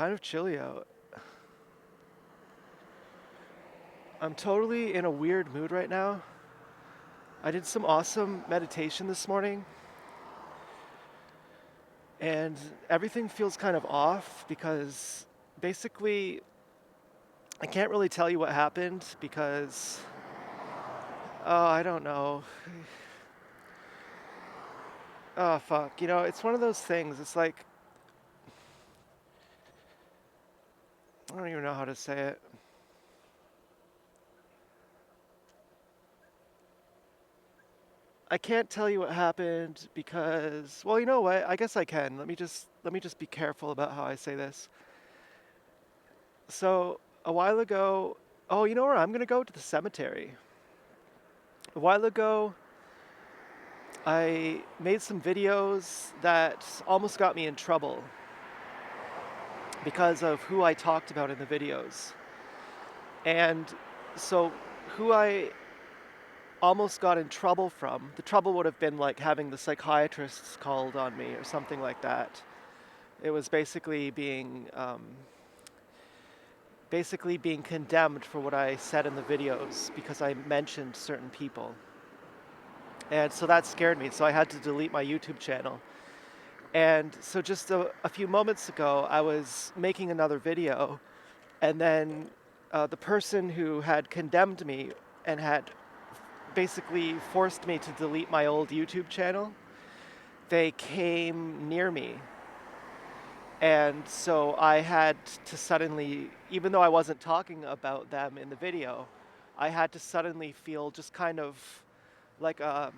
kind of chilly out. I'm totally in a weird mood right now. I did some awesome meditation this morning, and everything feels kind of off because basically I can't really tell you what happened because, I don't know. Oh, fuck. It's one of those things. It's like, I don't even know how to say it. I can't tell you what happened because, well, you know what? I guess I can. Let me just be careful about how I say this. So, a while ago, oh, you know where I'm going to go? To the cemetery. A while ago, I made some videos that almost got me in trouble because of who I talked about in the videos. And so, who I almost got in trouble from, the trouble would have been like having the psychiatrists called on me or something like that. It was basically being condemned for what I said in the videos because I mentioned certain people. And so that scared me. So I had to delete my YouTube channel. And so just a few moments ago, I was making another video, and then the person who had condemned me and had basically forced me to delete my old YouTube channel, they came near me. And so I had to suddenly, even though I wasn't talking about them in the video, I had to suddenly feel just kind of like a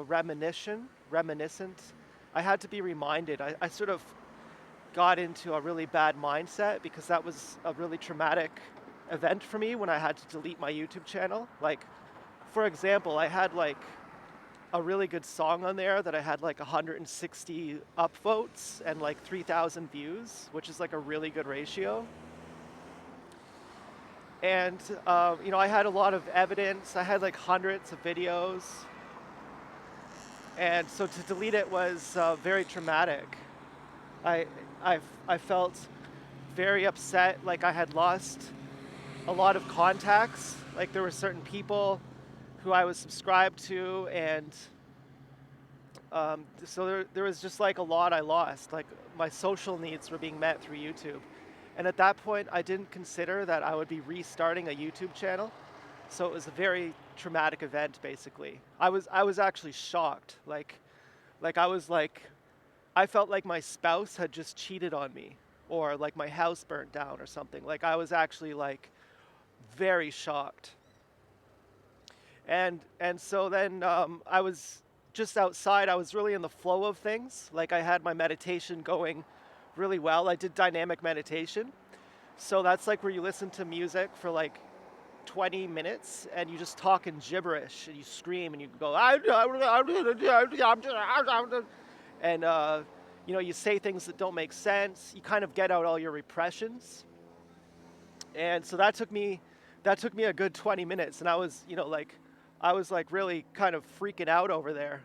reminiscent. I had to be reminded. I sort of got into a really bad mindset because that was a really traumatic event for me when I had to delete my YouTube channel. Like, for example, I had like a really good song on there that I had like 160 upvotes and like 3,000 views, which is like a really good ratio. And, I had a lot of evidence. I had like hundreds of videos. And so to delete it was very traumatic. I, I felt very upset, like I had lost a lot of contacts. Like there were certain people who I was subscribed to, and so there was just like a lot I lost. Like my social needs were being met through YouTube. And at that point, I didn't consider that I would be restarting a YouTube channel. So it was a very traumatic event, basically. I was actually shocked. Like I was like, I felt like my spouse had just cheated on me, or like my house burnt down or something. Like I was actually like very shocked. And so then I was just outside. I was really in the flow of things. Like I had my meditation going really well. I did dynamic meditation. So that's like where you listen to music for like 20 minutes and you just talk in gibberish and you scream and you go and you say things that don't make sense. You kind of get out all your repressions. And so that took me a good 20 minutes, and I was like really kind of freaking out over there.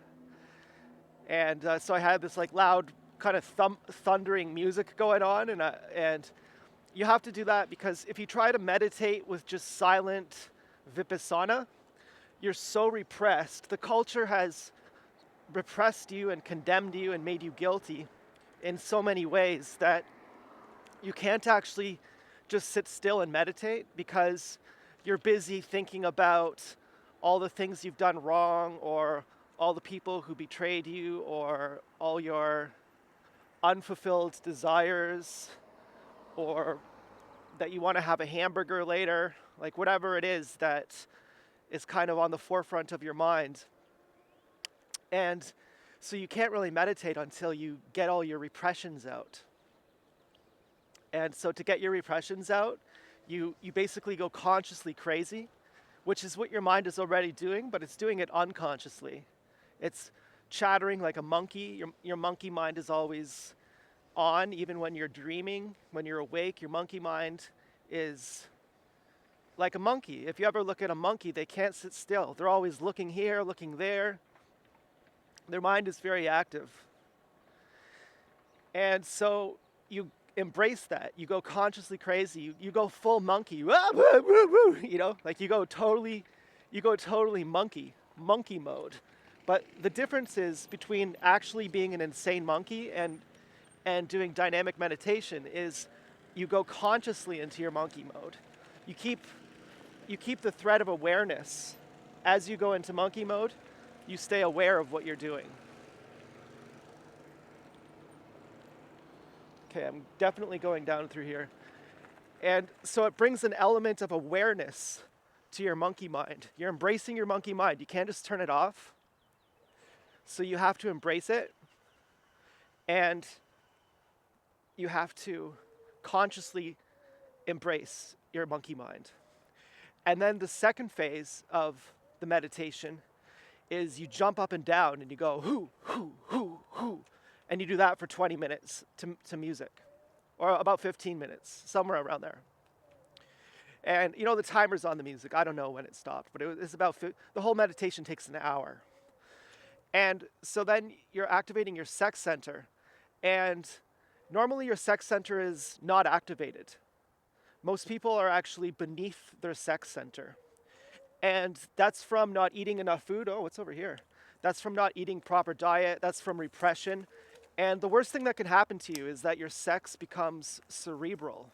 And so I had this like loud kind of thundering music going on, and you have to do that because if you try to meditate with just silent vipassana, you're so repressed. The culture has repressed you and condemned you and made you guilty in so many ways that you can't actually just sit still and meditate because you're busy thinking about all the things you've done wrong, or all the people who betrayed you, or all your unfulfilled desires, or that you want to have a hamburger later, like whatever it is that is kind of on the forefront of your mind. And so you can't really meditate until you get all your repressions out. And so to get your repressions out, you basically go consciously crazy, which is what your mind is already doing, but it's doing it unconsciously. It's chattering like a monkey. Your monkey mind is always on, even when you're dreaming. When you're awake, your monkey mind is like a monkey. If you ever look at a monkey, they can't sit still. They're always looking here, looking there. Their mind is very active. And so you embrace that. You go consciously crazy. You go full monkey. Wah, woo, woo, woo, like you go totally monkey mode. But the difference is between actually being an insane monkey and doing dynamic meditation is you go consciously into your monkey mode. You keep the thread of awareness as you go into monkey mode. You stay aware of what you're doing. Okay, I'm definitely going down through here. And so it brings an element of awareness to your monkey mind. You're embracing your monkey mind. You can't just turn it off. So you have to embrace it, and you have to consciously embrace your monkey mind. And then the second phase of the meditation is you jump up and down and you go hoo, hoo, hoo, hoo. And you do that for 20 minutes to music, or about 15 minutes, somewhere around there. And the timer's on the music. I don't know when it stopped, but it's about, the whole meditation takes an hour. And so then you're activating your sex center. And normally your sex center is not activated. Most people are actually beneath their sex center. And that's from not eating enough food. Oh, what's over here? That's from not eating proper diet. That's from repression. And the worst thing that can happen to you is that your sex becomes cerebral.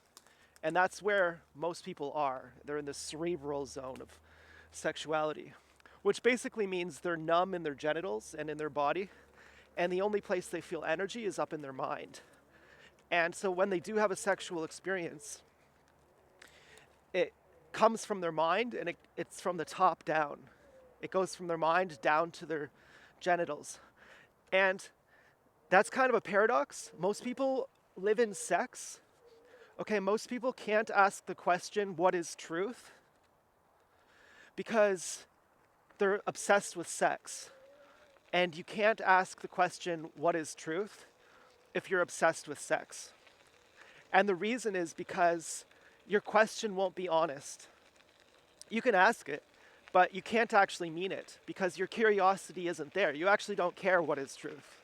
And that's where most people are. They're in the cerebral zone of sexuality, which basically means they're numb in their genitals and in their body. And the only place they feel energy is up in their mind. And so when they do have a sexual experience, it comes from their mind, and it's from the top down. It goes from their mind down to their genitals. And that's kind of a paradox. Most people live in sex. Okay, most people can't ask the question, what is truth? Because they're obsessed with sex. And you can't ask the question, what is truth, if you're obsessed with sex. And the reason is because your question won't be honest. You can ask it, but you can't actually mean it because your curiosity isn't there. You actually don't care what is truth.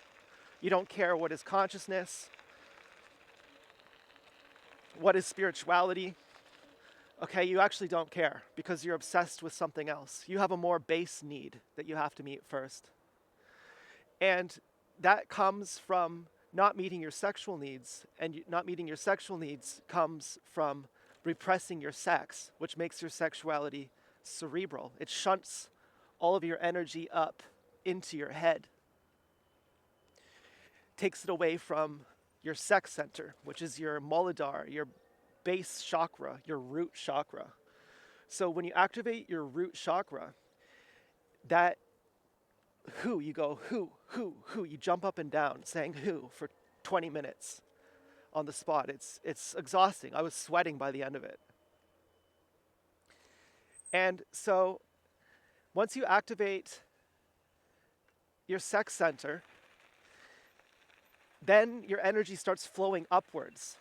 You don't care what is consciousness, what is spirituality. Okay, you actually don't care because you're obsessed with something else. You have a more base need that you have to meet first. And that comes from not meeting your sexual needs, and not meeting your sexual needs comes from repressing your sex, which makes your sexuality cerebral. It shunts all of your energy up into your head. Takes it away from your sex center, which is your Muladhara, your base chakra, your root chakra. So when you activate your root chakra, that who, you go who, you jump up and down saying who for 20 minutes on the spot. It's exhausting. I was sweating by the end of it. And so once you activate your sex center, then your energy starts flowing upwards.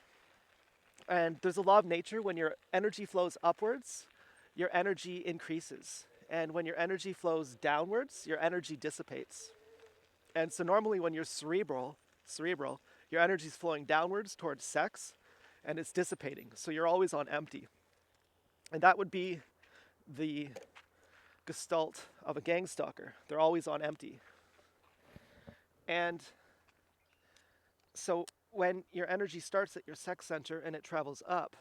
And there's a law of nature. When your energy flows upwards, your energy increases. And when your energy flows downwards, your energy dissipates. And so normally when you're cerebral, your energy is flowing downwards towards sex, and it's dissipating. So you're always on empty. And that would be the gestalt of a gangstalker. They're always on empty. And so when your energy starts at your sex center and it travels up,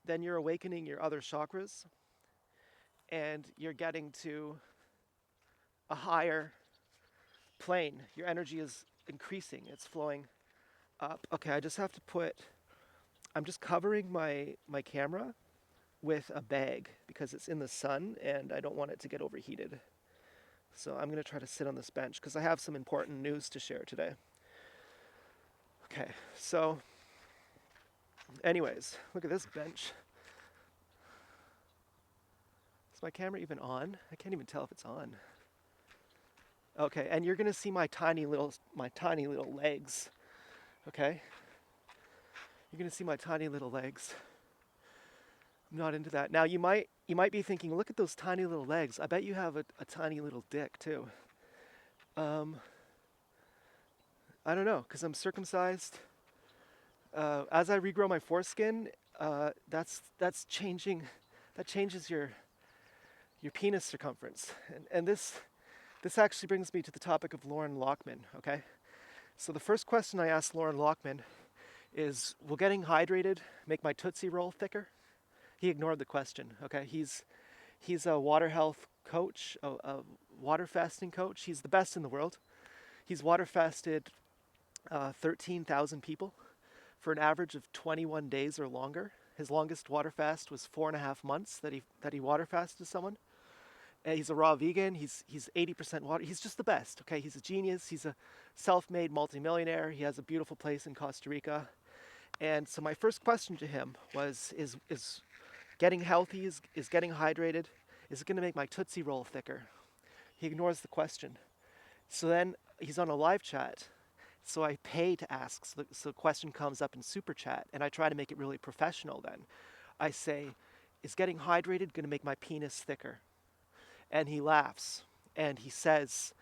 then you're awakening your other chakras, and you're getting to a higher plane. Your energy is increasing. It's flowing up. Okay, I just have to I'm just covering my camera with a bag because it's in the sun and I don't want it to get overheated. So I'm going to try to sit on this bench because I have some important news to share today. Okay, so anyways, look at this bench. Is my camera even on? I can't even tell if it's on. Okay, and you're gonna see my tiny little legs. Okay? You're gonna see my tiny little legs. I'm not into that. Now you might be thinking, look at those tiny little legs. I bet you have a tiny little dick too. I don't know, because I'm circumcised. As I regrow my foreskin, that's changing. That changes your penis circumference, and this actually brings me to the topic of Loren Lockman. Okay, so the first question I asked Loren Lockman is, "Will getting hydrated make my tootsie roll thicker?" He ignored the question. Okay, he's a water health coach, a water fasting coach. He's the best in the world. He's water fasted 13,000 people for an average of 21 days or longer. His longest water fast was 4.5 months that he water fasted someone. And he's a raw vegan. He's 80% water. He's just the best. Okay, he's a genius. He's a self-made multimillionaire. He has a beautiful place in Costa Rica. And so my first question to him was, is getting healthy, is getting hydrated, is it going to make my tootsie roll thicker? He ignores the question. So then he's on a live chat. So I pay to ask. So the question comes up in super chat, and I try to make it really professional. Then I say, "Is getting hydrated going to make my penis thicker?" And he laughs, and he says,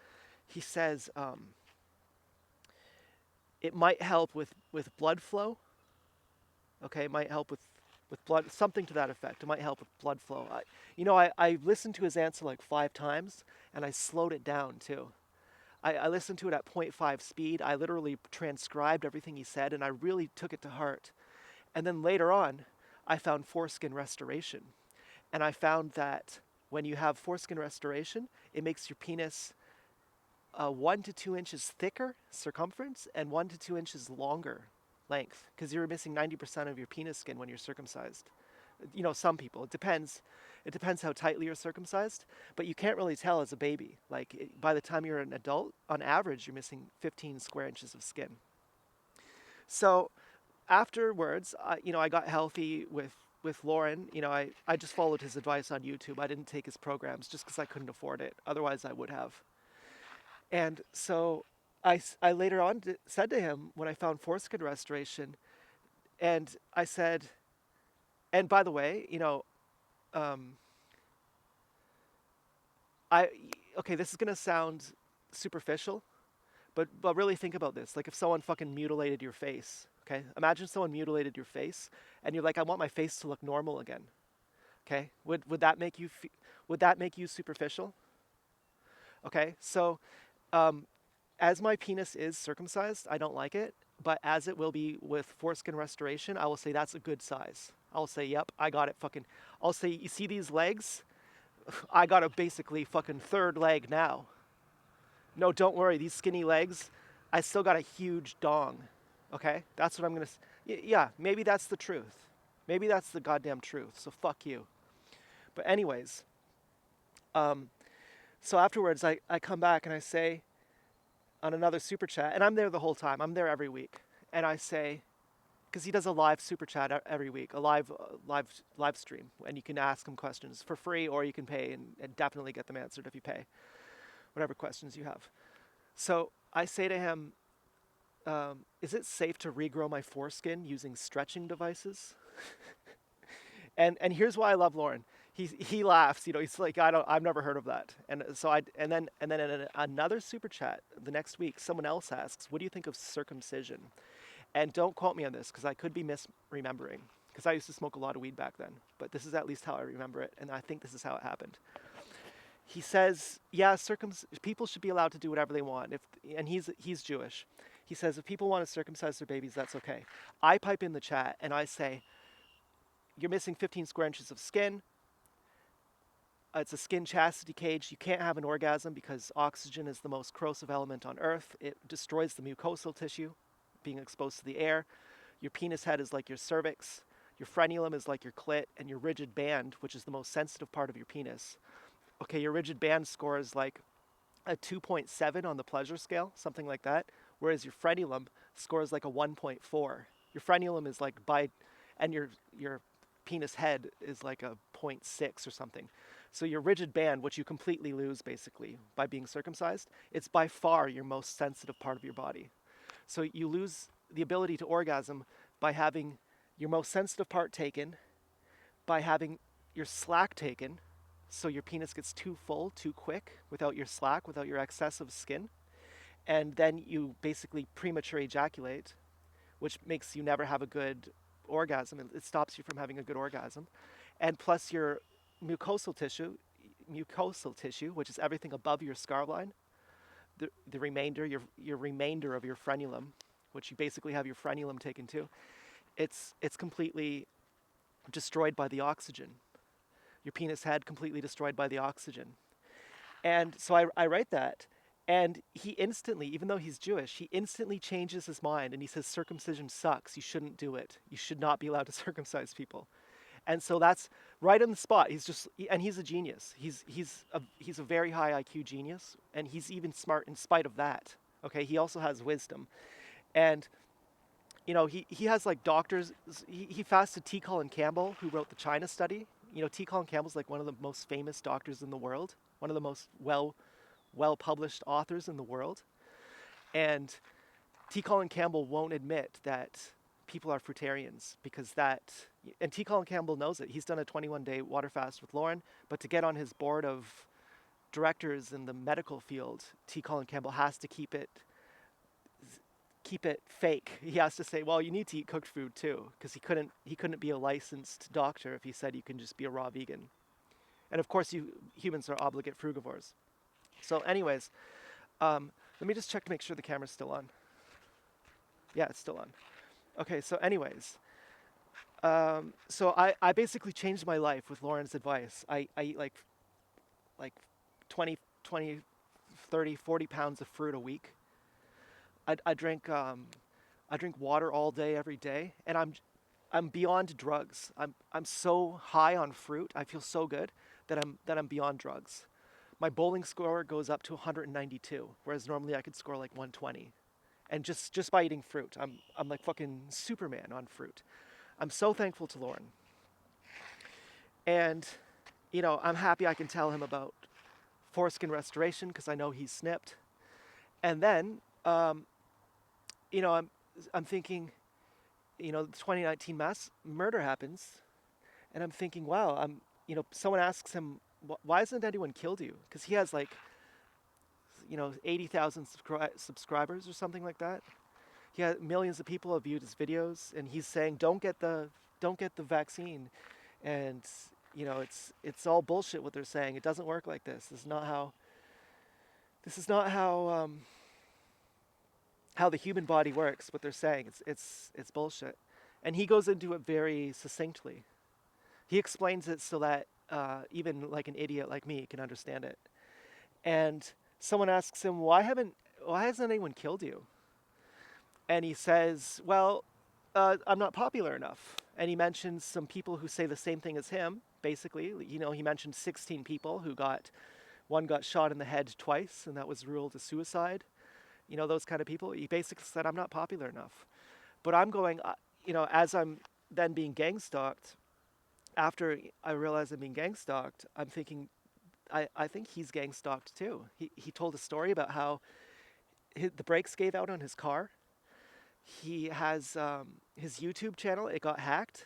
it might help with blood flow. Okay, it might help with blood, something to that effect. It might help with blood flow. I listened to his answer like 5 times, and I slowed it down too. I listened to it at point 0.5 speed. I literally transcribed everything he said, and I really took it to heart. And then later on, I found foreskin restoration. And I found that when you have foreskin restoration, it makes your penis 1 to 2 inches thicker circumference and 1 to 2 inches longer length, because you're missing 90% of your penis skin when you're circumcised. Some people. It depends. It depends how tightly you're circumcised, but you can't really tell as a baby. Like by the time you're an adult, on average, you're missing 15 square inches of skin. So afterwards, I got healthy with Loren. I just followed his advice on YouTube. I didn't take his programs just because I couldn't afford it. Otherwise, I would have. And so I later on said to him when I found foreskin restoration, and I said, and by the way, um, I okay, this is gonna sound superficial, but really think about this. Like if someone fucking mutilated your face, okay? Imagine someone mutilated your face, and you're like, I want my face to look normal again. Okay? Would that make you would that make you superficial? Okay, so um, as my penis is circumcised, I don't like it, but as it will be with foreskin restoration, I will say that's a good size. I'll say, yep, I got it fucking. I'll say, you see these legs? I got a basically fucking third leg now. No, don't worry, these skinny legs, I still got a huge dong. Okay? That's what I'm gonna. Yeah, maybe that's the truth. Maybe that's the goddamn truth. So fuck you. But anyways, um, so afterwards, I come back and I say on another super chat, and I'm there the whole time. I'm there every week, and I say, because he does a live super chat every week, a live stream, and you can ask him questions for free, or you can pay and definitely get them answered if you pay, whatever questions you have. So I say to him, is it safe to regrow my foreskin using stretching devices? And here's why I love Loren. He laughs. He's like, I've never heard of that. And then in another super chat the next week, someone else asks, what do you think of circumcision? And don't quote me on this because I could be misremembering, because I used to smoke a lot of weed back then. But this is at least how I remember it, and I think this is how it happened. He says, yeah, people should be allowed to do whatever they want. And he's Jewish. He says, if people want to circumcise their babies, that's okay. I pipe in the chat and I say, you're missing 15 square inches of skin. It's a skin chastity cage. You can't have an orgasm because oxygen is the most corrosive element on Earth. It destroys the mucosal tissue, being exposed to the air. Your penis head is like your cervix. Your frenulum is like your clit, and your rigid band, which is the most sensitive part of your penis. Okay, your rigid band score is like a 2.7 on the pleasure scale, something like that, whereas your frenulum scores like a 1.4. Your frenulum is like and your penis head is like a point 0.6 or something. So your rigid band, which you completely lose basically by being circumcised, it's by far your most sensitive part of your body. So you lose the ability to orgasm by having your most sensitive part taken, by having your slack taken, so your penis gets too full too quick without your slack, without your excessive skin, and then you basically premature ejaculate, which makes you never have a good orgasm. It stops you from having a good orgasm. And plus your mucosal tissue, mucosal tissue, which is everything above your scar line, the remainder, your remainder of your frenulum, which you basically have your frenulum taken to, it's completely destroyed by the oxygen. Your penis head completely destroyed by the oxygen. And so I write that. And he instantly, even though he's Jewish, he instantly changes his mind and he says circumcision sucks. You shouldn't do it. You should not be allowed to circumcise people. And so that's right on the spot. And he's a genius. He's a very high IQ genius, and he's even smart in spite of that. Okay, he also has wisdom, and he has like doctors. He fasted T. Colin Campbell, who wrote the China study. T. Colin Campbell's like one of the most famous doctors in the world, one of the most well published authors in the world, and T. Colin Campbell won't admit that people are fruitarians because and T. Colin Campbell knows it. He's done a 21-day water fast with Loren, but to get on his board of directors in the medical field, T. Colin Campbell has to keep it fake. He has to say, well, you need to eat cooked food too, because he couldn't be a licensed doctor if he said you can just be a raw vegan. And of course, humans are obligate frugivores. So, anyways, let me just check to make sure the camera's still on. Yeah, it's still on. Okay, so anyways, so I basically changed my life with Lauren's advice. I eat like 20, 30, 40 pounds of fruit a week. I drink water all day, every day, and I'm beyond drugs. I'm so high on fruit. I feel so good that I'm beyond drugs. My bowling score goes up to 192, whereas normally I could score like 120. And just by eating fruit, I'm like fucking Superman on fruit. I'm so thankful to Lauren. And I'm happy I can tell him about foreskin restoration because I know he's snipped. And then I'm thinking, the 2019 mass murder happens, and I'm thinking, wow, someone asks him, why hasn't anyone killed you? Because he has like 80,000 subscribers or something like that. He had millions of people have viewed his videos, and he's saying, don't get the vaccine, and it's all bullshit what they're saying. It doesn't work like this. This is not how the human body works. What they're saying, it's bullshit, and he goes into it very succinctly. He explains it so that even like an idiot like me can understand it. And someone asks him, why hasn't anyone killed you? And he says, well, I'm not popular enough. And he mentions some people who say the same thing as him, basically. He mentioned 16 people one got shot in the head twice, and that was ruled a suicide. Those kind of people. He basically said, I'm not popular enough. But I'm going, as I'm then being gang-stalked, after I realize I'm being gang-stalked, I'm thinking, I think he's gang-stalked too. He told a story about how the brakes gave out on his car. He has his YouTube channel, it got hacked.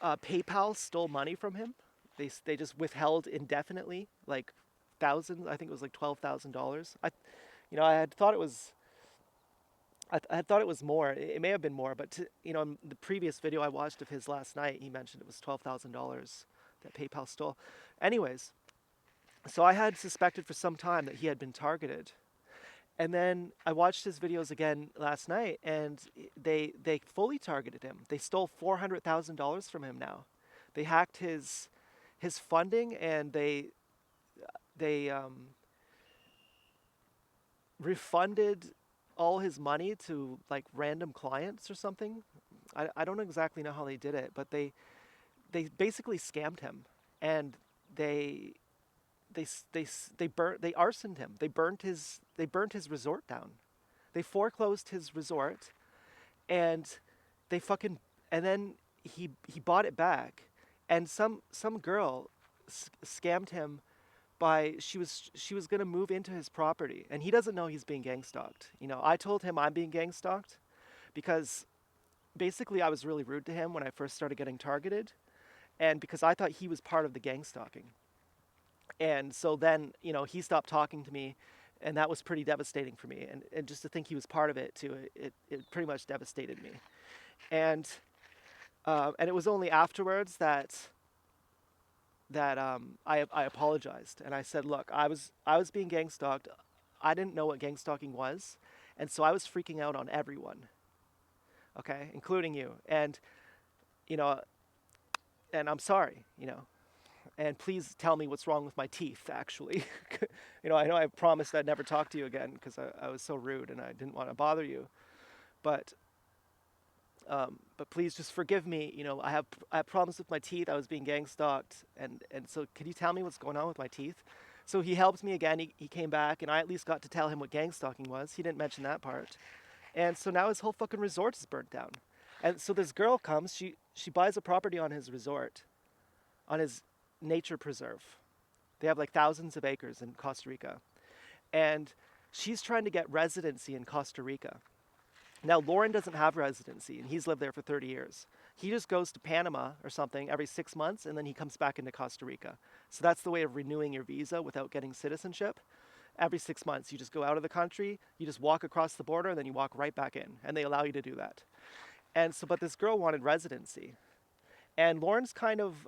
PayPal stole money from him. They just withheld indefinitely, like thousands. I think it was like $12,000. I had thought it was. I had thought it was more. It may have been more, but in the previous video I watched of his last night, he mentioned it was $12,000 that PayPal stole. Anyways, so I had suspected for some time that he had been targeted. And then I watched his videos again last night, and they fully targeted him. They stole $400,000 from him now. They hacked his funding, and they refunded all his money to like random clients or something. I don't exactly know how they did it, but they basically scammed him, and they arsoned him. They burnt his resort down. They foreclosed his resort, and and then he bought it back, and some girl scammed him by she was gonna move into his property, and he doesn't know he's being gang stalked. I told him I'm being gang stalked because basically I was really rude to him when I first started getting targeted, and because I thought he was part of the gang stalking. And so then, he stopped talking to me, and that was pretty devastating for me. And just to think he was part of it too, it pretty much devastated me. And and it was only afterwards that I apologized and I said, look, I was being gang stalked. I didn't know what gang stalking was, and so I was freaking out on everyone, okay, including you. And you know, and I'm sorry, and please tell me what's wrong with my teeth. Actually, I know I promised I'd never talk to you again because I was so rude and I didn't want to bother you, but but please just forgive me. I have problems with my teeth. I was being gang stalked, and so could you tell me what's going on with my teeth? So he helped me again. He came back, and I at least got to tell him what gang stalking was. He didn't mention that part, and so now his whole fucking resort is burnt down. And so this girl comes. She buys a property on his resort, on his nature preserve. They have like thousands of acres in Costa Rica, and she's trying to get residency in Costa Rica. Now, Loren doesn't have residency, and he's lived there for 30 years. He just goes to Panama or something every 6 months, and then he comes back into Costa Rica. So that's the way of renewing your visa without getting citizenship. Every 6 months, you just go out of the country, you just walk across the border, and then you walk right back in, and they allow you to do that. And so, but this girl wanted residency. And Loren's kind of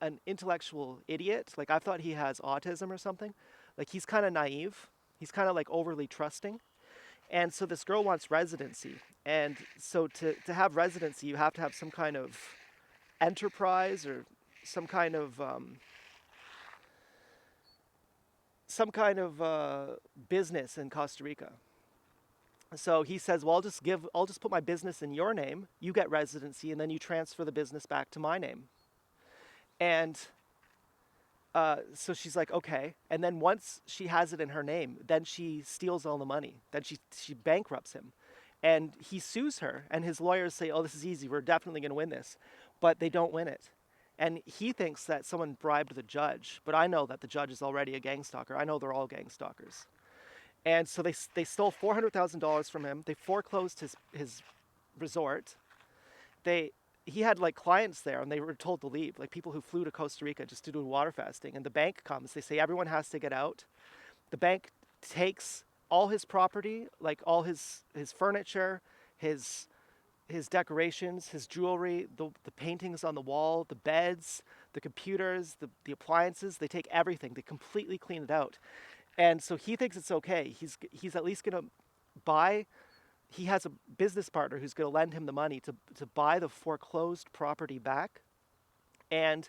an intellectual idiot. Like, I thought he has autism or something. Like, he's kind of naive. He's kind of like overly trusting. And so this girl wants residency. And so to have residency, you have to have some kind of enterprise or some kind of business in Costa Rica. So he says, well, I'll just put my business in your name. You get residency, and then you transfer the business back to my name. And so she's like, okay. And then once she has it in her name, then she steals all the money. Then she bankrupts him. And he sues her. And his lawyers say, oh, this is easy. We're definitely going to win this. But they don't win it. And he thinks that someone bribed the judge. But I know that the judge is already a gang stalker. I know they're all gang stalkers. And so they stole $400,000 from him. They foreclosed his resort. He had like clients there and they were told to leave, like people who flew to Costa Rica just to do water fasting. And the bank comes, they say everyone has to get out. The bank takes all his property, like all his furniture, his decorations, his jewelry, the paintings on the wall, the beds, the computers, the appliances. They take everything. They completely clean it out. And so he thinks it's okay. He's at least going to buy. He has a business partner who's going to lend him the money to buy the foreclosed property back. And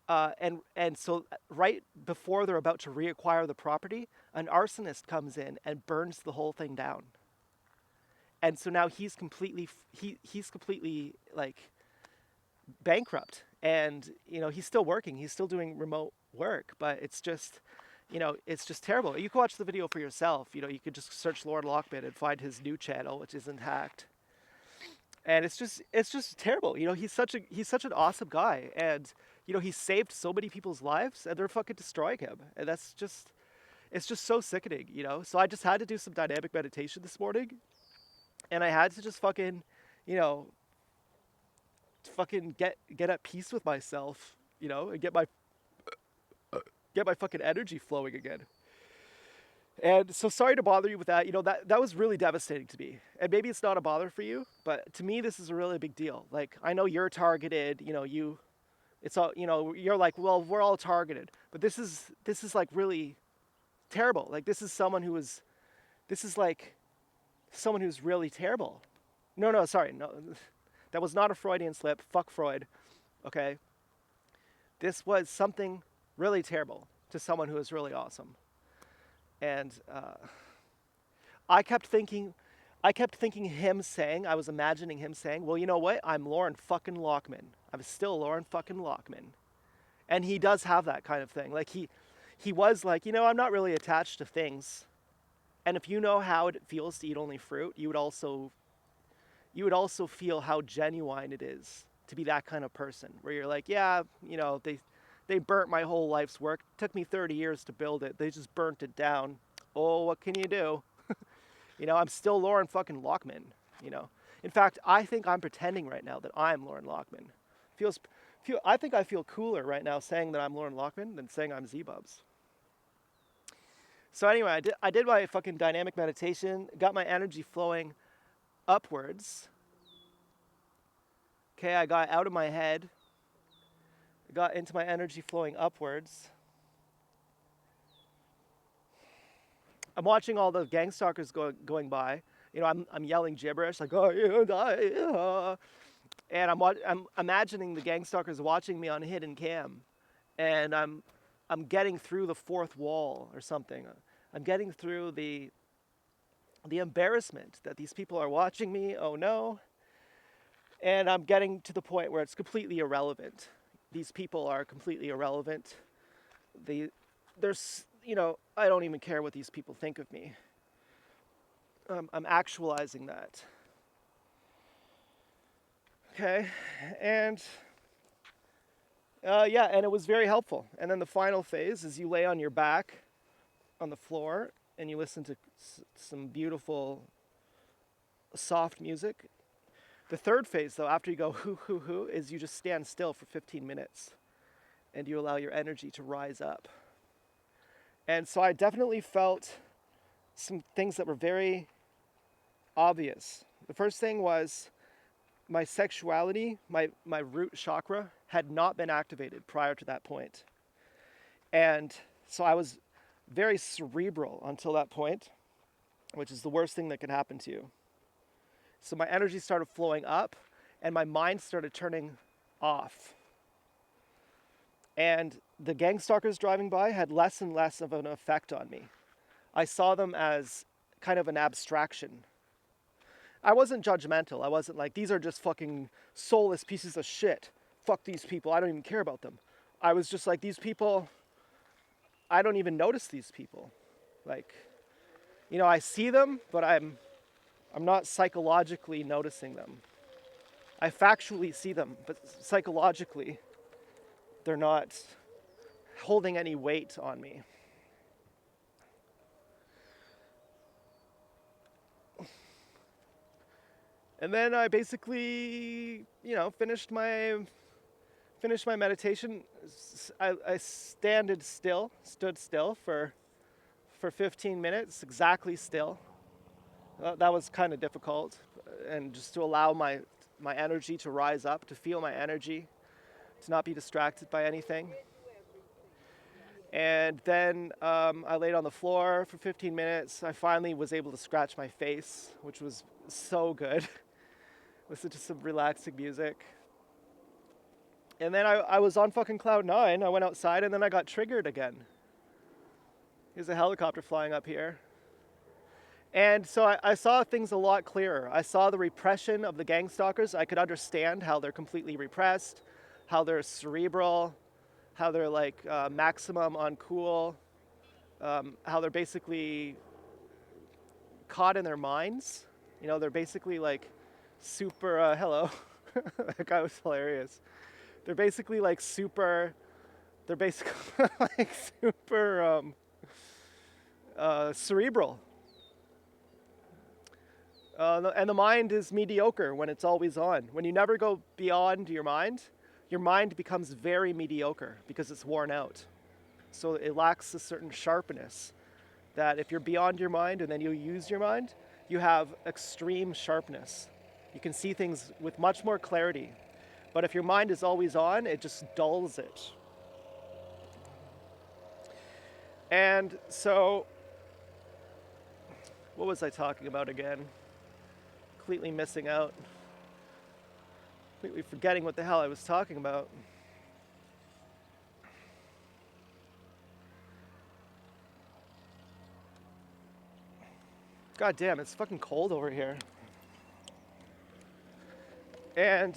so right before they're about to reacquire the property, an arsonist comes in and burns the whole thing down. And so now he's completely like bankrupt. And he's still working. He's still doing remote work, but it's just terrible. You can watch the video for yourself. You could just search Loren Lockman and find his new channel, which isn't hacked. And it's just terrible. He's such an awesome guy, and he saved so many people's lives, and they're fucking destroying him. And it's just so sickening. So I just had to do some dynamic meditation this morning, and I had to just fucking get at peace with myself, and get my fucking energy flowing again. And so sorry to bother you with that. That was really devastating to me. And maybe it's not a bother for you, but to me this is a really big deal. Like, I know you're targeted, it's all, you're like, well, we're all targeted. But this is like really terrible. Like, this is like someone who's really terrible. No, sorry. No. That was not a Freudian slip. Fuck Freud. Okay? This was something really terrible to someone who is really awesome. And I kept thinking I was imagining him saying, well, you know what? I'm Loren fucking Lockman. I'm still Loren fucking Lockman. And he does have that kind of thing. Like, he was like, I'm not really attached to things. And if you know how it feels to eat only fruit, you would also feel how genuine it is to be that kind of person, where you're like, yeah, they burnt my whole life's work. It took me 30 years to build it. They just burnt it down. Oh, what can you do? I'm still Loren fucking Lockman, In fact, I think I'm pretending right now that I'm Loren Lockman. I think I feel cooler right now saying that I'm Loren Lockman than saying I'm Z-Bubs. So anyway, I did my fucking dynamic meditation, got my energy flowing upwards, Okay, I got out of my head, I got into my energy flowing upwards. I'm watching all the gang stalkers going by. You know, I'm yelling gibberish like, oh, you die, and I'm imagining the gang stalkers watching me on hidden cam, and I'm getting through the fourth wall or something. I'm getting through the embarrassment that these people are watching me. Oh no. And I'm getting to the point where it's completely irrelevant. These people are completely irrelevant. There's, I don't even care what these people think of me. I'm actualizing that. Okay, and yeah, and it was very helpful. And then the final phase is you lay on your back on the floor and you listen to some beautiful, soft music. The third phase, though, after you go hoo hoo hoo, is you just stand still for 15 minutes and you allow your energy to rise up. And so I definitely felt some things that were very obvious. The first thing was my sexuality, my root chakra, had not been activated prior to that point. And so I was very cerebral until that point, which is the worst thing that could happen to you. So my energy started flowing up and my mind started turning off. And the gang stalkers driving by had less and less of an effect on me. I saw them as kind of an abstraction. I wasn't judgmental. I wasn't like, these are just fucking soulless pieces of shit. Fuck these people. I don't even care about them. I was just like, these people, I don't even notice these people. Like, I see them, but I'm not psychologically noticing them. I factually see them, but psychologically, they're not holding any weight on me. And then I basically, finished my meditation. I stood still for 15 minutes, exactly still. That was kind of difficult, and just to allow my energy to rise up, to feel my energy, to not be distracted by anything. And then I laid on the floor for 15 minutes. I finally was able to scratch my face, which was so good. Listen to some relaxing music. And then I was on fucking cloud 9. I went outside and then I got triggered again. There's a helicopter flying up here. And so I saw things a lot clearer. I saw the repression of the gang stalkers. I could understand how they're completely repressed, how they're cerebral, how they're like maximum uncool, how they're basically caught in their minds. They're basically like super, hello, that guy was hilarious. They're basically like super cerebral. And the mind is mediocre when it's always on. When you never go beyond your mind becomes very mediocre because it's worn out. So it lacks a certain sharpness that if you're beyond your mind and then you use your mind, you have extreme sharpness. You can see things with much more clarity. But if your mind is always on, it just dulls it. And so, what was I talking about again? Completely missing out. Completely forgetting what the hell I was talking about. God damn, it's fucking cold over here. And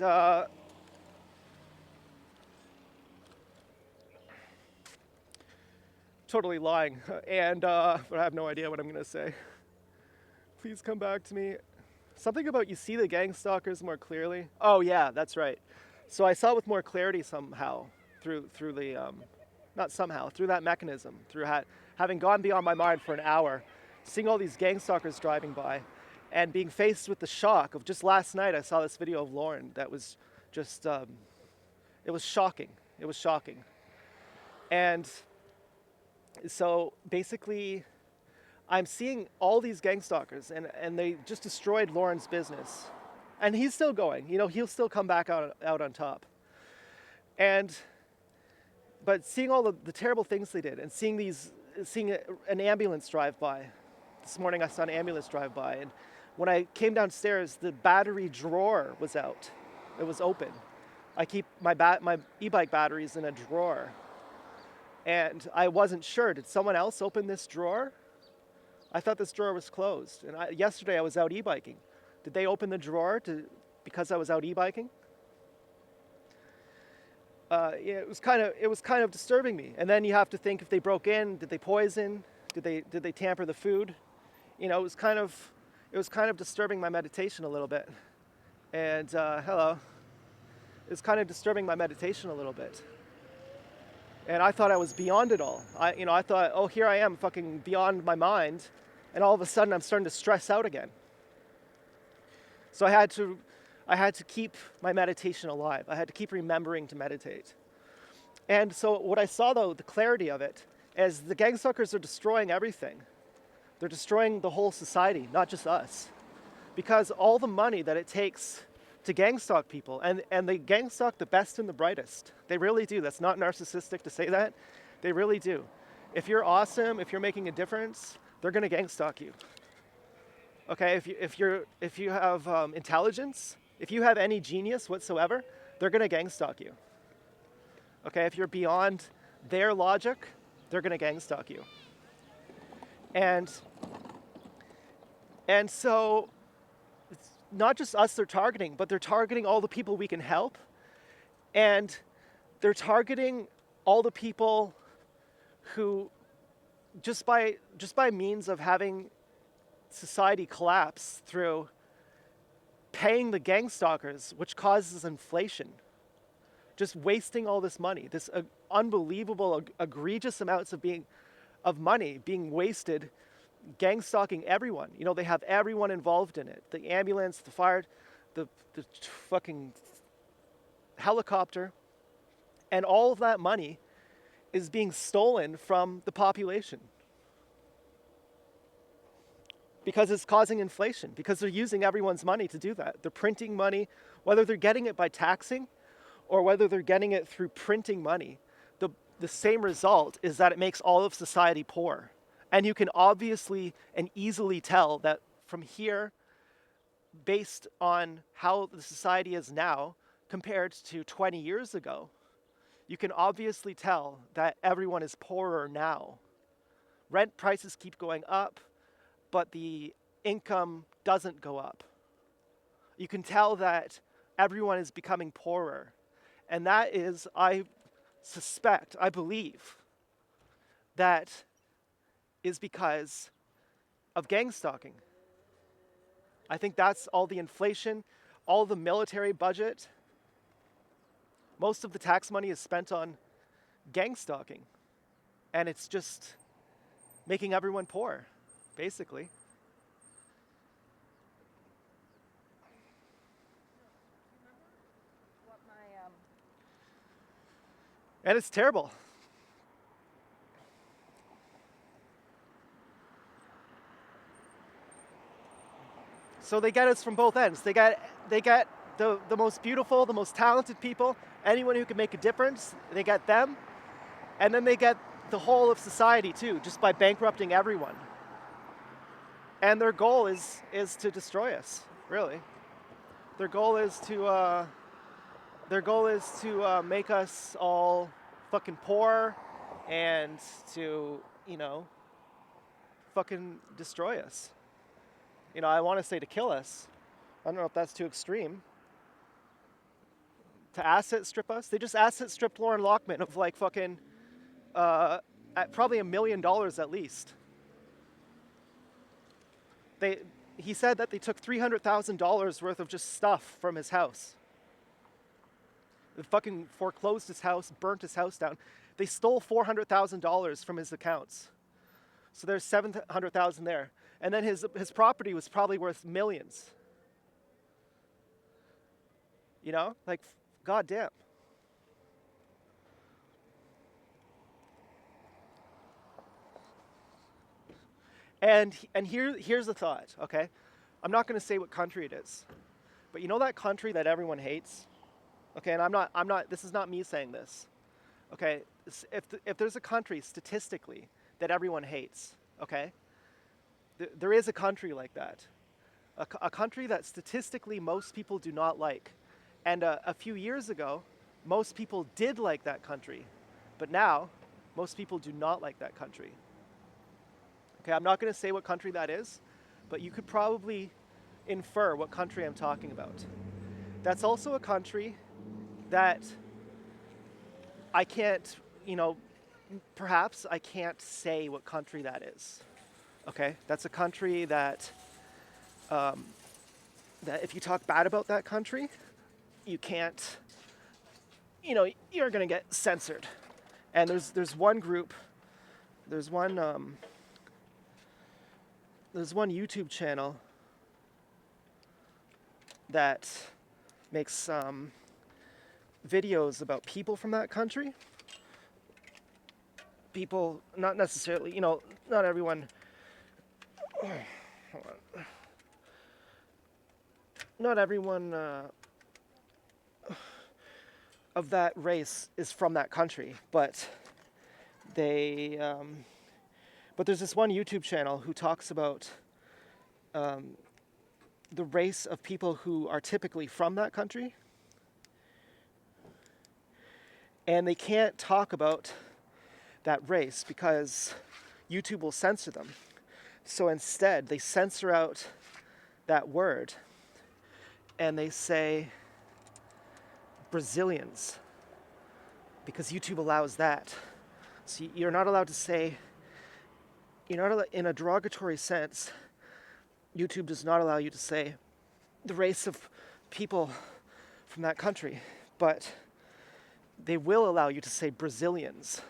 totally lying. And but I have no idea what I'm gonna say. Please come back to me. Something about you see the gang stalkers more clearly. Oh yeah, that's right. So I saw it with more clarity somehow through the not somehow, through that mechanism, through having gone beyond my mind for an hour, seeing all these gang stalkers driving by, and being faced with the shock of just last night. I saw this video of Loren that was just it was shocking. It was shocking. And so basically, I'm seeing all these gang stalkers, and they just destroyed Loren's business. And he's still going. He'll still come back out on top. And but seeing all the terrible things they did, and seeing an ambulance drive by. This morning I saw an ambulance drive by, and when I came downstairs, the battery drawer was out. It was open. I keep my e-bike batteries in a drawer, and I wasn't sure. Did someone else open this drawer? I thought this drawer was closed. And yesterday I was out e-biking. Did they open the drawer because I was out e-biking? Yeah, it was kind of disturbing me. And then you have to think, if they broke in, did they poison? Did they tamper the food? It was kind of disturbing my meditation a little bit. And hello. It was kind of disturbing my meditation a little bit. And I thought I was beyond it all. I thought, oh, here I am, fucking beyond my mind, and all of a sudden I'm starting to stress out again. So I had to keep my meditation alive. I had to keep remembering to meditate. And so what I saw, though, the clarity of it, is the gangstalkers are destroying everything. They're destroying the whole society, not just us. Because all the money that it takes to gangstalk people, and they gangstalk the best and the brightest. They really do. That's not narcissistic to say that. They really do. If you're awesome, if you're making a difference, they're going to gangstalk you. Okay, if you have intelligence, if you have any genius whatsoever, they're going to gangstalk you. Okay, if you're beyond their logic, they're going to gangstalk you. And so it's not just us they're targeting, but they're targeting all the people we can help. And they're targeting all the people who, just by means of having society collapse through paying the gangstalkers, which causes inflation, just wasting all this money, this unbelievable, egregious amounts of money being wasted, gangstalking everyone. They have everyone involved in it. The ambulance, the fire, the fucking helicopter, and all of that money is being stolen from the population. Because it's causing inflation, because they're using everyone's money to do that. They're printing money, whether they're getting it by taxing or whether they're getting it through printing money. The same result is that it makes all of society poor. And you can obviously and easily tell that from here, based on how the society is now compared to 20 years ago, you can obviously tell that everyone is poorer now. Rent prices keep going up, but the income doesn't go up. You can tell that everyone is becoming poorer. And that is, I believe, that is because of gang stalking. I think that's all the inflation, all the military budget. Most of the tax money is spent on gang stalking. And it's just making everyone poor, basically. And it's terrible. So they get us from both ends. They get the most beautiful, the most talented people, anyone who can make a difference, they get them. And then they get the whole of society too, just by bankrupting everyone. And their goal is to destroy us, really. Their goal is to make us all fucking poor and to, fucking destroy us. I want to say to kill us. I don't know if that's too extreme. To asset strip us. They just asset stripped Loren Lockman of like fucking, at probably $1 million at least. He said that they took $300,000 worth of just stuff from his house. They fucking foreclosed his house, burnt his house down. They stole $400,000 from his accounts. So there's $700,000 there. And then his property was probably worth millions. Like, goddamn. And here's the thought, okay? I'm not going to say what country it is, But you know that country that everyone hates? Okay, and I'm not, this is not me saying this. Okay, if there's a country statistically that everyone hates, okay, there is a country like that. A country that statistically most people do not like. And a few years ago, most people did like that country. But now, most people do not like that country. Okay, I'm not going to say what country that is, but you could probably infer what country I'm talking about. That's also a country that I can't, perhaps I can't say what country that is. Okay, that's a country that that if you talk bad about that country, you can't, you're gonna get censored. And there's one group, there's one YouTube channel that makes videos about people from that country. People, not necessarily, not everyone. Hold on. Not everyone of that race is from that country, but but there's this one YouTube channel who talks about the race of people who are typically from that country, and they can't talk about that race because YouTube will censor them. So instead, they censor out that word and they say Brazilians because YouTube allows that. So you're not allowed to say, in a derogatory sense, YouTube does not allow you to say the race of people from that country, but they will allow you to say Brazilians.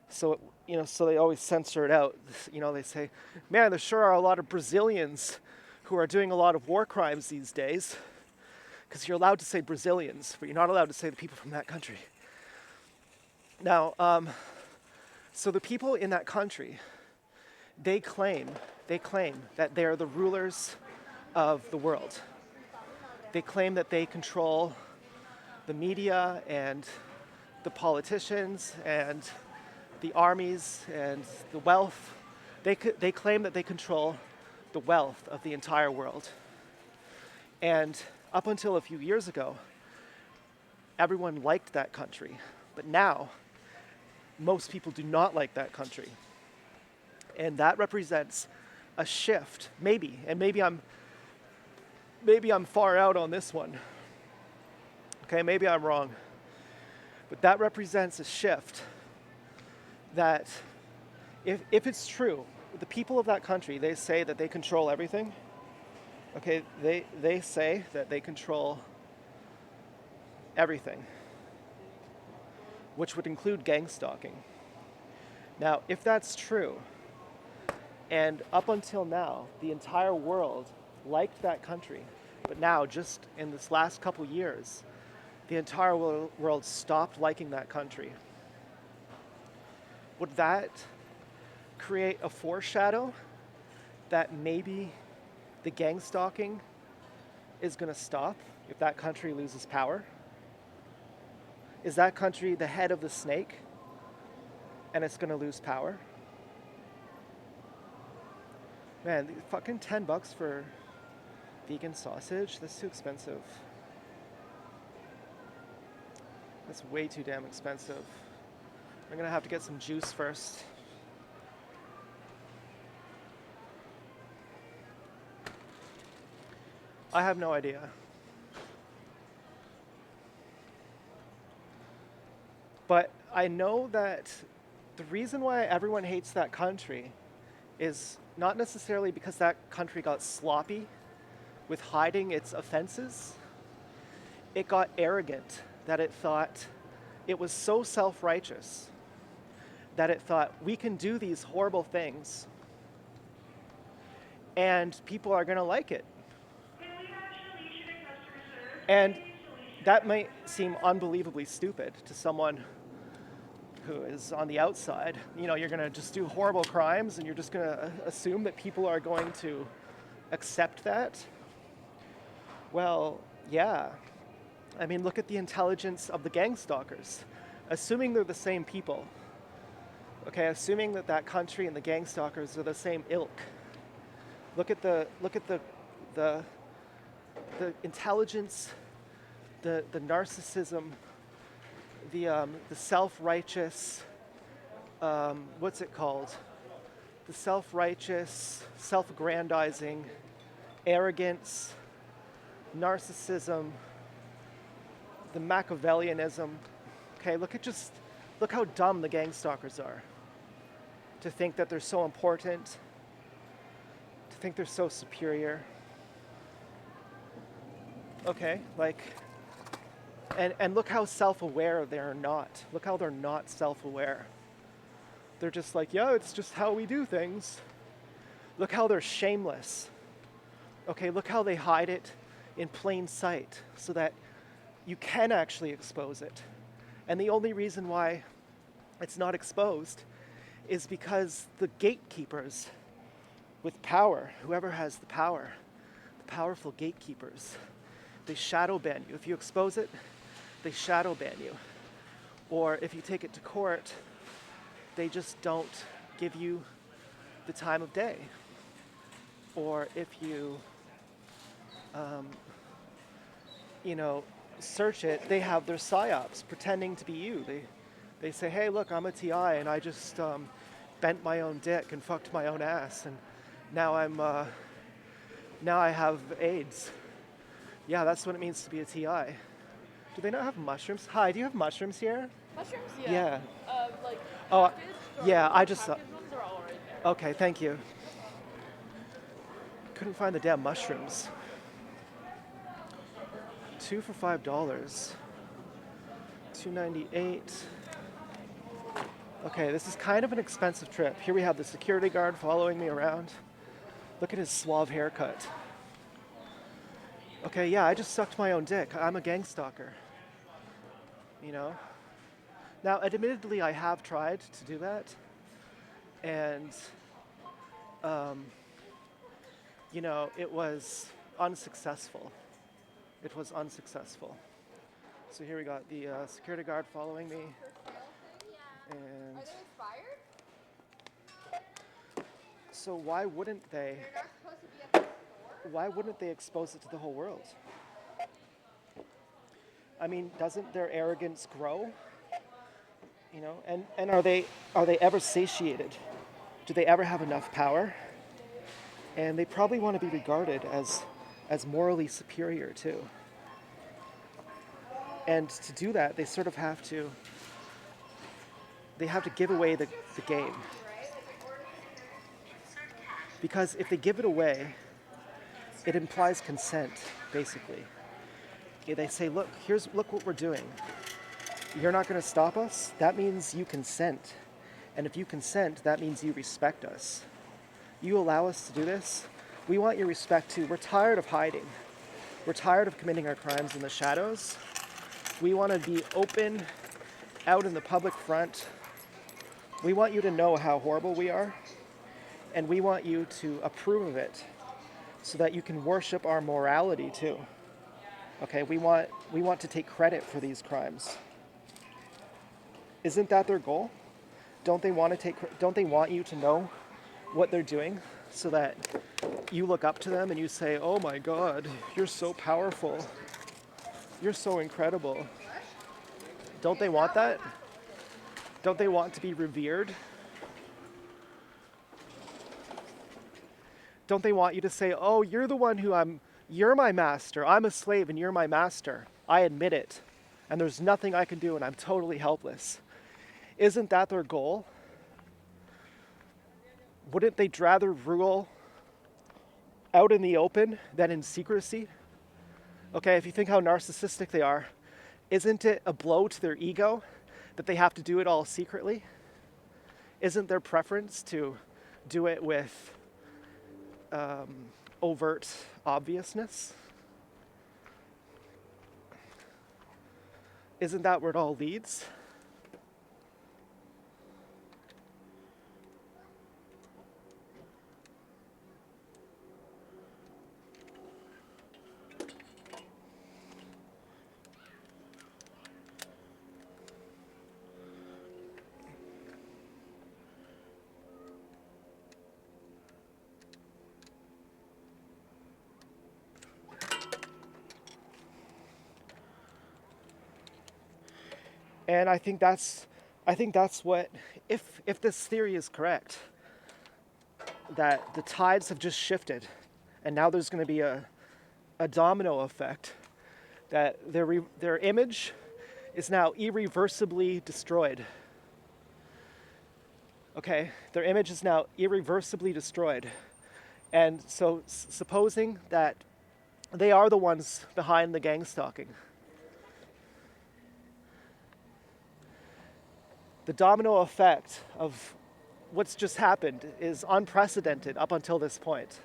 So, so they always censor it out. They say, man, there sure are a lot of Brazilians who are doing a lot of war crimes these days, because you're allowed to say Brazilians, but you're not allowed to say the people from that country. Now, so the people in that country, they claim that they are the rulers of the world. They claim that they control the media and the politicians and the armies and the wealth. They claim that they control the wealth of the entire world. And up until a few years ago, everyone liked that country. But now, most people do not like that country. And that represents a shift, maybe I'm far out on this one. Okay, maybe I'm wrong. But that represents a shift that if it's true, the people of that country, they say that they control everything. Okay, they say that they control everything, which would include gang stalking. Now, if that's true, and up until now, the entire world liked that country, but now, just in this last couple years, the entire world stopped liking that country, would that create a foreshadow that maybe the gang stalking is going to stop if that country loses power? Is that country the head of the snake and it's going to lose power? Man, fucking $10 for vegan sausage? That's too expensive. That's way too damn expensive. I'm gonna have to get some juice first. I have no idea. But I know that the reason why everyone hates that country is not necessarily because that country got sloppy with hiding its offenses. It got arrogant, that it thought it was so self-righteous that it thought we can do these horrible things and people are going to like it. And that might seem unbelievably stupid to someone who is on the outside. You're going to just do horrible crimes and you're just going to assume that people are going to accept that. Well, yeah. I mean, look at the intelligence of the gangstalkers. Assuming they're the same people, okay, assuming that that country and the gangstalkers are the same ilk. Look at the the intelligence, the narcissism, the self-righteous, what's it called? The self-righteous, self-aggrandizing, arrogance, narcissism, the Machiavellianism. Okay, look how dumb the gangstalkers are. To think that they're so important, to think they're so superior. Okay, like, and look how self-aware they're not. Look how they're not self-aware. They're just like, yeah, it's just how we do things. Look how they're shameless. Okay, look how they hide it in plain sight so that you can actually expose it. And the only reason why it's not exposed is because the gatekeepers with power, whoever has the power, the powerful gatekeepers, they shadow ban you. If you expose it, they shadow ban you. Or if you take it to court, they just don't give you the time of day. Or if you, you know, search it, they have their psyops pretending to be you. They say, hey, look, I'm a TI and I just bent my own dick and fucked my own ass and now now I have AIDS. Yeah, that's what it means to be a TI. Do they not have mushrooms? Hi, do you have mushrooms here? Mushrooms, yeah. Yeah. Like Oh, packaged or yeah, I not just packaged ones are all right there. okay, thank you. Couldn't find the damn mushrooms. 2 for $5. $2.98. Okay, this is kind of an expensive trip. Here we have the security guard following me around. Look at his suave haircut. Okay, yeah, I just sucked my own dick. I'm a gang stalker. You know? Now, admittedly, I have tried to do that. And, you know, it was unsuccessful. It was unsuccessful. So here we got the security guard following me. And Are they expired? so why wouldn't they? They're not supposed to be at the store? Why wouldn't they expose it to the whole world? I mean, doesn't their arrogance grow? You know, and are they ever satiated? Do they ever have enough power? And they probably want to be regarded as morally superior too. And to do that, they sort of have to give away the game. Because if they give it away, it implies consent, basically. They say, look what we're doing. You're not going to stop us? That means you consent. And if you consent, that means you respect us. You allow us to do this? We want your respect too. We're tired of hiding. We're tired of committing our crimes in the shadows. We want to be open, out in the public front. We want you to know how horrible we are. And we want you to approve of it so that you can worship our morality too. Okay, we want to take credit for these crimes. Isn't that their goal? Don't they want you to know what they're doing so that you look up to them and you say, "Oh my God, you're so powerful. You're so incredible." Don't they want that? Don't they want to be revered? Don't they want you to say, "Oh, you're the one you're my master. I'm a slave and you're my master. I admit it. And there's nothing I can do and I'm totally helpless." Isn't that their goal? Wouldn't they rather rule out in the open than in secrecy? Okay, if you think how narcissistic they are, isn't it a blow to their ego that they have to do it all secretly? Isn't their preference to do it with overt obviousness? Isn't that where it all leads? And I think that's what, if this theory is correct, that the tides have just shifted, and now there's going to be a domino effect, that their image is now irreversibly destroyed. Okay, their image is now irreversibly destroyed. And so, supposing that they are the ones behind the gang stalking, the domino effect of what's just happened is unprecedented up until this point.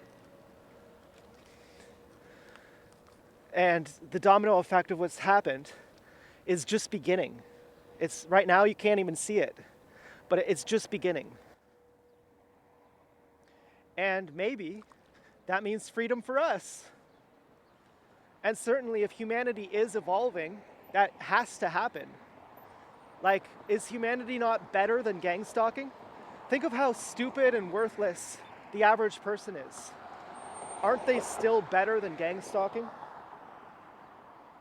And the domino effect of what's happened is just beginning. It's right now you can't even see it, but it's just beginning. And maybe that means freedom for us. And certainly if humanity is evolving, that has to happen. Like, is humanity not better than gang stalking? Think of how stupid and worthless the average person is. Aren't they still better than gang stalking?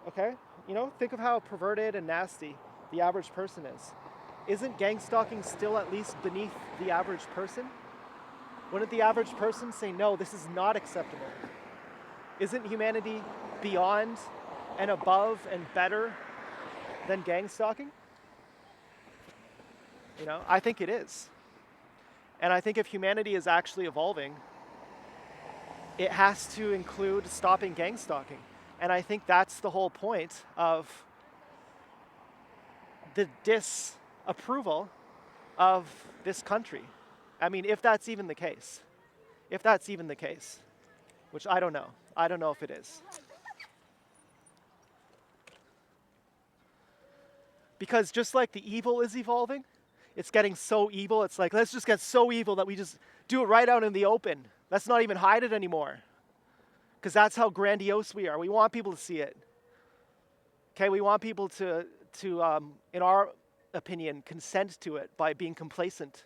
Okay? You know, think of how perverted and nasty the average person is. Isn't gang stalking still at least beneath the average person? Wouldn't the average person say, no, this is not acceptable? Isn't humanity beyond and above and better than gang stalking? You know, I think it is. And I think if humanity is actually evolving, it has to include stopping gang stalking. And I think that's the whole point of the disapproval of this country. I mean, if that's even the case. If that's even the case. Which I don't know. I don't know if it is. Because just like the evil is evolving, it's getting so evil, it's like, let's just get so evil that we just do it right out in the open. Let's not even hide it anymore. Because that's how grandiose we are. We want people to see it. Okay, we want people to in our opinion, consent to it by being complacent.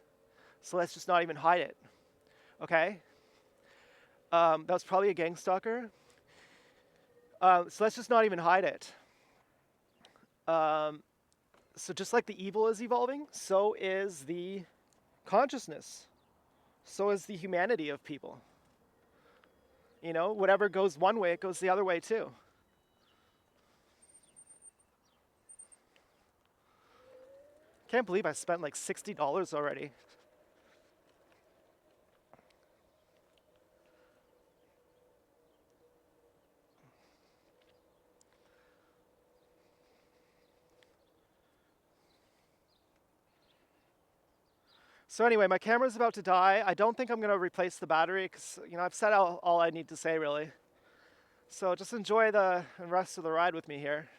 So let's just not even hide it. Okay? That was probably a gang stalker. So let's just not even hide it. So just like the evil is evolving, so is the consciousness. So is the humanity of people. You know, whatever goes one way, it goes the other way too. Can't believe I spent like $60 already. So anyway, my camera's about to die. I don't think I'm going to replace the battery because, you know, I've said all I need to say really. So just enjoy the rest of the ride with me here.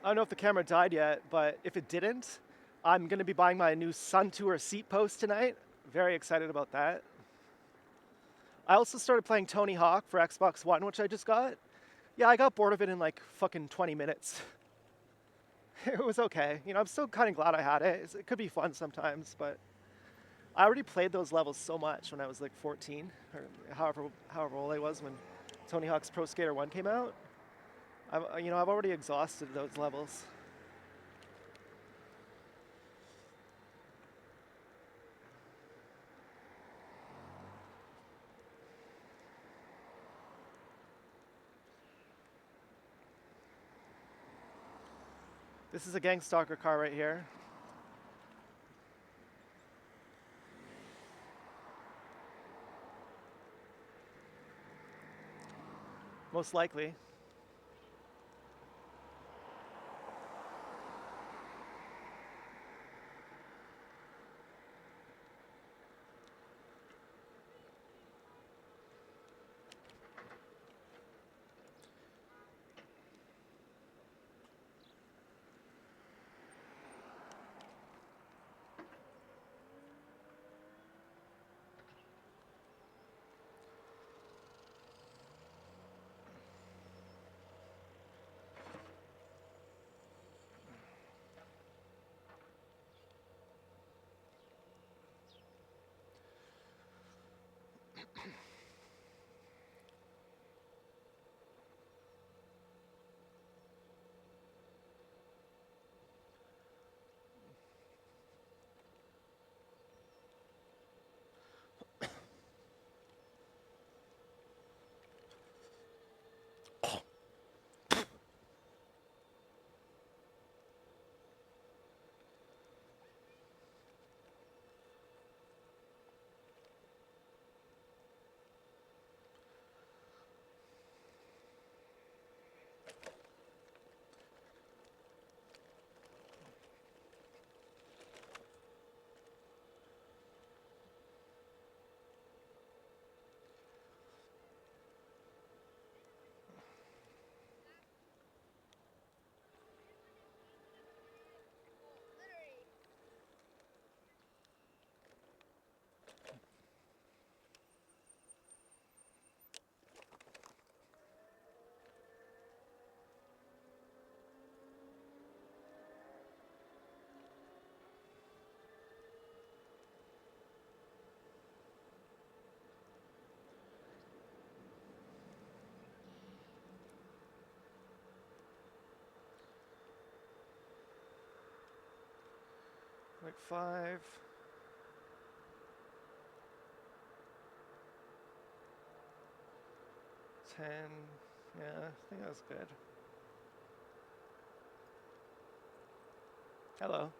I don't know if the camera died yet, but if it didn't, I'm going to be buying my new Sun Tour seat post tonight. Very excited about that. I also started playing Tony Hawk for Xbox One, which I just got. Yeah, I got bored of it in like fucking 20 minutes. It was okay. You know, I'm still kind of glad I had it. It could be fun sometimes, but I already played those levels so much when I was like 14, or however old I was when Tony Hawk's Pro Skater 1 came out. I've already exhausted those levels. This is a gang stalker car right here. most likely. Like 5. 10. Yeah, I think that's good. Hello.